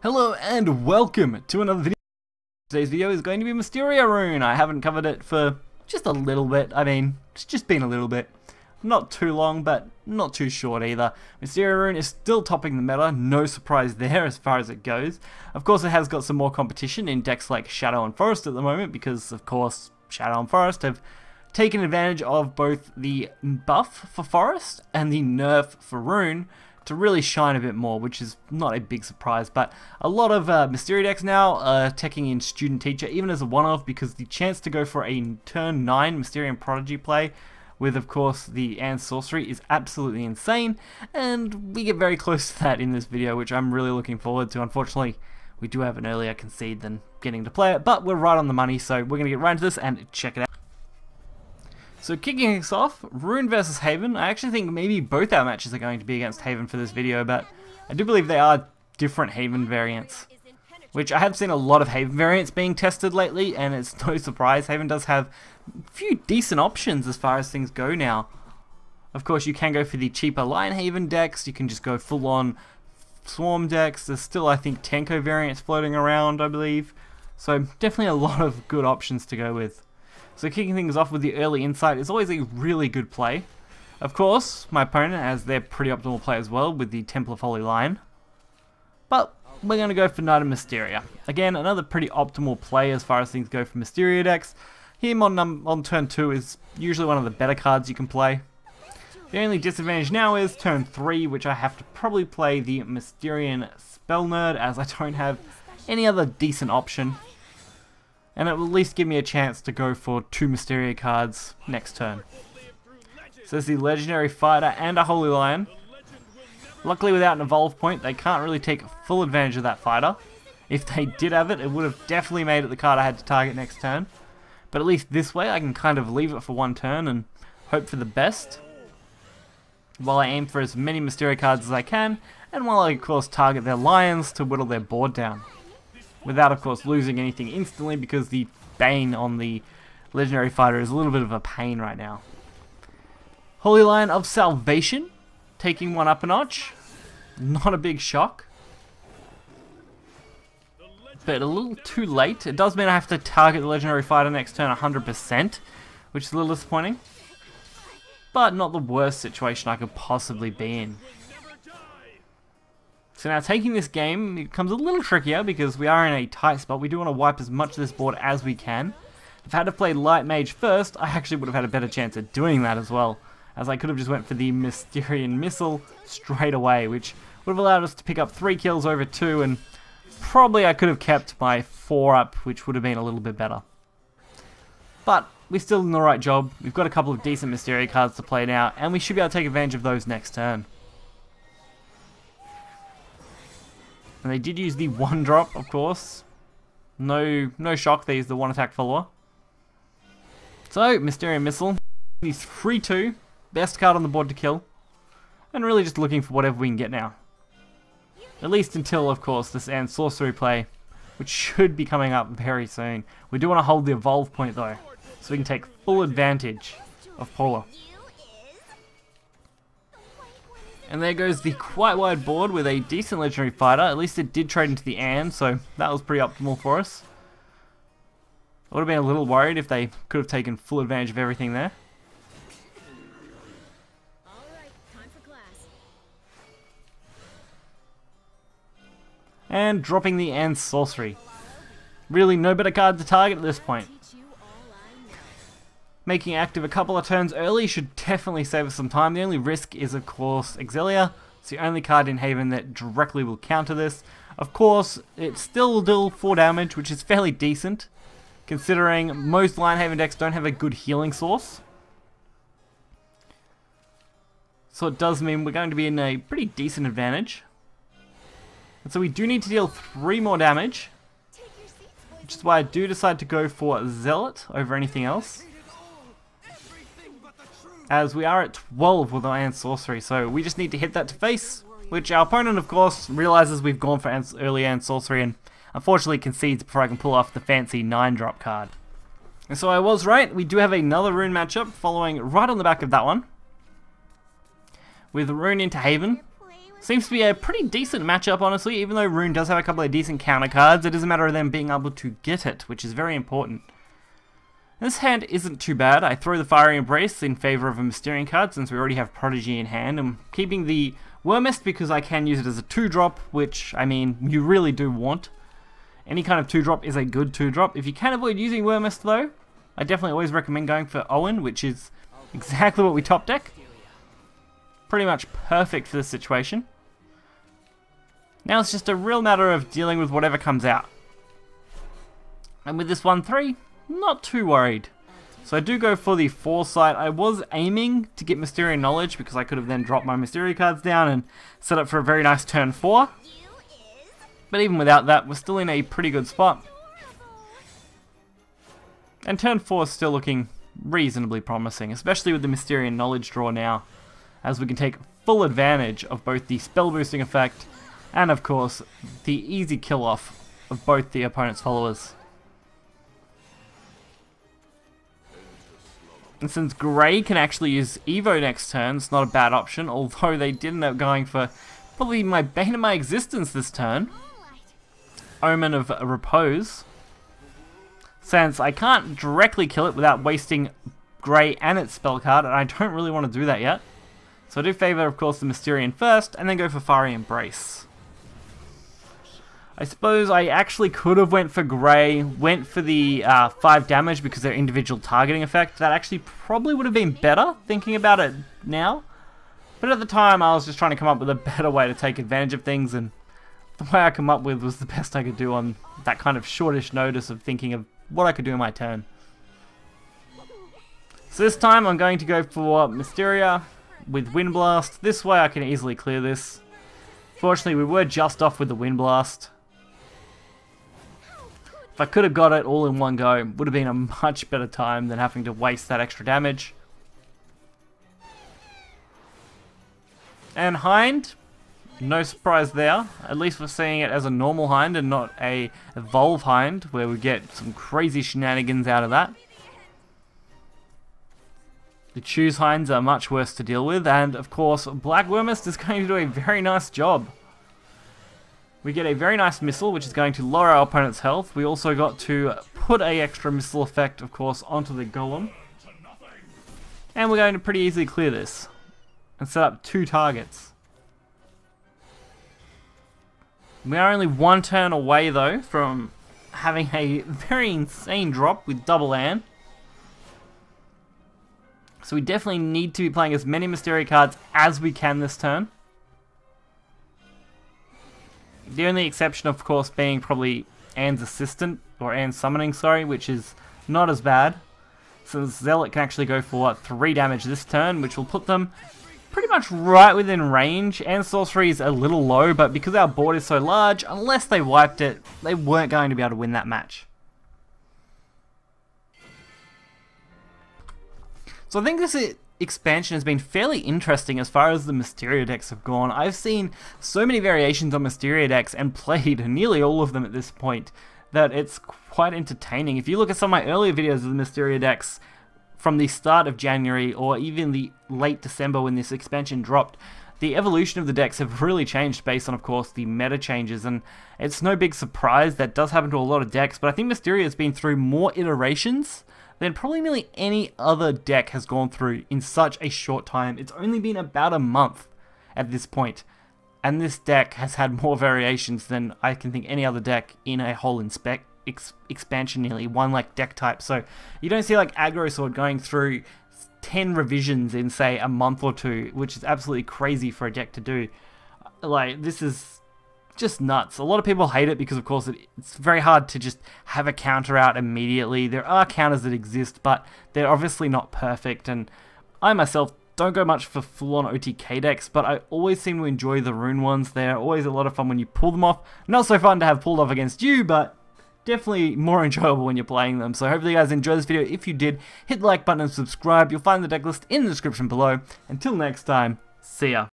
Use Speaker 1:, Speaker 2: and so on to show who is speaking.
Speaker 1: Hello and welcome to another video. Today's video is going to be Mysteria rune. I haven't covered it for just a little bit. I mean, it's just been a little bit. Not too long, but not too short either. Mysteria rune is still topping the meta. No surprise there as far as it goes. Of course, it has got some more competition in decks like Shadow and Forest at the moment because, of course, Shadow and Forest have taken advantage of both the buff for Forest and the nerf for rune to really shine a bit more, which is not a big surprise. But a lot of Mysteria decks now are taking in Student Teacher, even as a one-off, because the chance to go for a turn 9 Mysterian Prodigy play with, of course, the and Sorcery is absolutely insane, and we get very close to that in this video, which I'm really looking forward to. Unfortunately, we do have an earlier concede than getting to play it, but we're right on the money, so we're going to get right into this and check it out. So kicking us off, Rune versus Haven. I actually think maybe both our matches are going to be against Haven for this video, but I do believe they are different Haven variants, which I have seen a lot of Haven variants being tested lately, and it's no surprise. Haven does have a few decent options as far as things go now. Of course, you can go for the cheaper Lion Haven decks, you can just go full on Swarm decks. There's still, I think, Tenko variants floating around, I believe. So definitely a lot of good options to go with. So kicking things off with the early insight is always a really good play. Of course, my opponent has their pretty optimal play as well with the Temple of Holy Lion. But we're going to go for Knight of Mysteria. Again, another pretty optimal play as far as things go for Mysteria decks. Him on turn 2 is usually one of the better cards you can play. The only disadvantage now is turn 3, which I have to probably play the Mysterian Spell Nerd, as I don't have any other decent option. And it will at least give me a chance to go for 2 Mysteria cards next turn. So there's the Legendary Fighter and a Holy Lion. Luckily, without an evolve point, they can't really take full advantage of that fighter. If they did have it, it would have definitely made it the card I had to target next turn. But at least this way, I can kind of leave it for one turn and hope for the best, while I aim for as many Mysteria cards as I can, and while I, of course, target their lions to whittle their board down. Without, of course, losing anything instantly, because the Bane on the Legendary Fighter is a little bit of a pain right now. Holy Lion of Salvation, taking one up a notch. Not a big shock, but a little too late. It does mean I have to target the Legendary Fighter next turn 100%, which is a little disappointing. But not the worst situation I could possibly be in. So now taking this game becomes a little trickier because we are in a tight spot. We do want to wipe as much of this board as we can. If I had to play Light Mage first, I actually would have had a better chance at doing that as well, as I could have just went for the Mysterian Missile straight away, which would have allowed us to pick up 3 kills over 2, and probably I could have kept my 4 up, which would have been a little bit better. But we're still in the right job. We've got a couple of decent Mysteria cards to play now, and we should be able to take advantage of those next turn. And they did use the 1-drop, of course. No shock, they used the 1-attack follower. So, Mysterian Missile. He's 3-2. Best card on the board to kill. And really just looking for whatever we can get now. At least until, of course, this and Sorcery play, which should be coming up very soon. We do want to hold the evolve point, though, so we can take full advantage of Polar. And there goes the quite wide board with a decent Legendary Fighter. At least it did trade into the and, so that was pretty optimal for us. I would have been a little worried if they could have taken full advantage of everything there. And dropping the and Sorcery. Really no better card to target at this point. Making active a couple of turns early should definitely save us some time. The only risk is, of course, Exelia. It's the only card in Haven that directly will counter this. Of course, it still will deal 4 damage, which is fairly decent, considering most Lion Haven decks don't have a good healing source. So it does mean we're going to be in a pretty decent advantage. And so we do need to deal 3 more damage, which is why I do decide to go for Zealot over anything else, as we are at 12 with our and Sorcery, so we just need to hit that to face, which our opponent, of course, realizes we've gone for early and Sorcery and unfortunately concedes before I can pull off the fancy 9-drop card. And so I was right, we do have another rune matchup following right on the back of that one, with Rune into Haven. Seems to be a pretty decent matchup, honestly. Even though Rune does have a couple of decent counter cards, it is a matter of them being able to get it, which is very important. This hand isn't too bad. I throw the Fiery Embrace in favor of a Mysterian card since we already have Prodigy in hand. I'm keeping the Wormist because I can use it as a 2-drop, which, I mean, you really do want. Any kind of 2-drop is a good 2-drop. If you can avoid using Wormist, though, I definitely always recommend going for Owen, which is exactly what we top deck. Pretty much perfect for this situation. Now it's just a real matter of dealing with whatever comes out. And with this 1-3, not too worried. So I do go for the Foresight. I was aiming to get Mysteria Knowledge because I could have then dropped my Mysteria cards down and set up for a very nice turn 4. But even without that, we're still in a pretty good spot. And turn 4 is still looking reasonably promising, especially with the Mysterian Knowledge draw now, as we can take full advantage of both the spell boosting effect and, of course, the easy kill off of both the opponent's followers. And since Grey can actually use Evo next turn, it's not a bad option, although they did end up going for probably my bane of my existence this turn. Omen of Repose. Since I can't directly kill it without wasting Grey and its spell card, and I don't really want to do that yet. So I do favour, of course, the Mysterian first, and then go for Fiery Embrace. I suppose I actually could have went for Grey, went for the 5 damage because their individual targeting effect. That actually probably would have been better, thinking about it now. But at the time, I was just trying to come up with a better way to take advantage of things, and the way I come up with was the best I could do on that kind of shortish notice of thinking of what I could do in my turn. So this time I'm going to go for Mysteria with Wind Blast. This way I can easily clear this. Fortunately, we were just off with the Wind Blast. If I could have got it all in one go, it would have been a much better time than having to waste that extra damage. And Hind, no surprise there. At least we're seeing it as a normal Hind and not a Evolve Hind, where we get some crazy shenanigans out of that. The Choose Hinds are much worse to deal with, and of course Black Wormist is going to do a very nice job. We get a very nice missile, which is going to lower our opponent's health. We also got to put a extra missile effect, of course, onto the Golem. And we're going to pretty easily clear this and set up 2 targets. We are only 1 turn away, though, from having a very insane drop with double Ann. So we definitely need to be playing as many Mysteria cards as we can this turn. The only exception, of course, being probably Ann's Assistant, or Ann's Summoning, sorry, which is not as bad. Since Zealot can actually go for 3 damage this turn, which will put them pretty much right within range. And Sorcery is a little low, but because our board is so large, unless they wiped it, they weren't going to be able to win that match. So I think this expansion has been fairly interesting as far as the Mysteria decks have gone. I've seen so many variations on Mysteria decks and played nearly all of them at this point that it's quite entertaining. If you look at some of my earlier videos of the Mysteria decks from the start of January or even the late December when this expansion dropped, the evolution of the decks have really changed based on, of course, the meta changes, and it's no big surprise that does happen to a lot of decks, but I think Mysteria has been through more iterations than probably nearly any other deck has gone through in such a short time. It's only been about a month at this point, and this deck has had more variations than I can think any other deck in a whole expansion nearly, one like deck type. So you don't see like Aggro Sword going through 10 revisions in say a month or 2, which is absolutely crazy for a deck to do. Like, this is just nuts. A lot of people hate it because, of course, it's very hard to just have a counter out immediately. There are counters that exist, but they're obviously not perfect, and I myself don't go much for full-on OTK decks, but I always seem to enjoy the rune ones. They're always a lot of fun when you pull them off. Not so fun to have pulled off against you, but definitely more enjoyable when you're playing them. So hopefully you guys enjoyed this video. If you did, hit the like button and subscribe. You'll find the deck list in the description below. Until next time, see ya.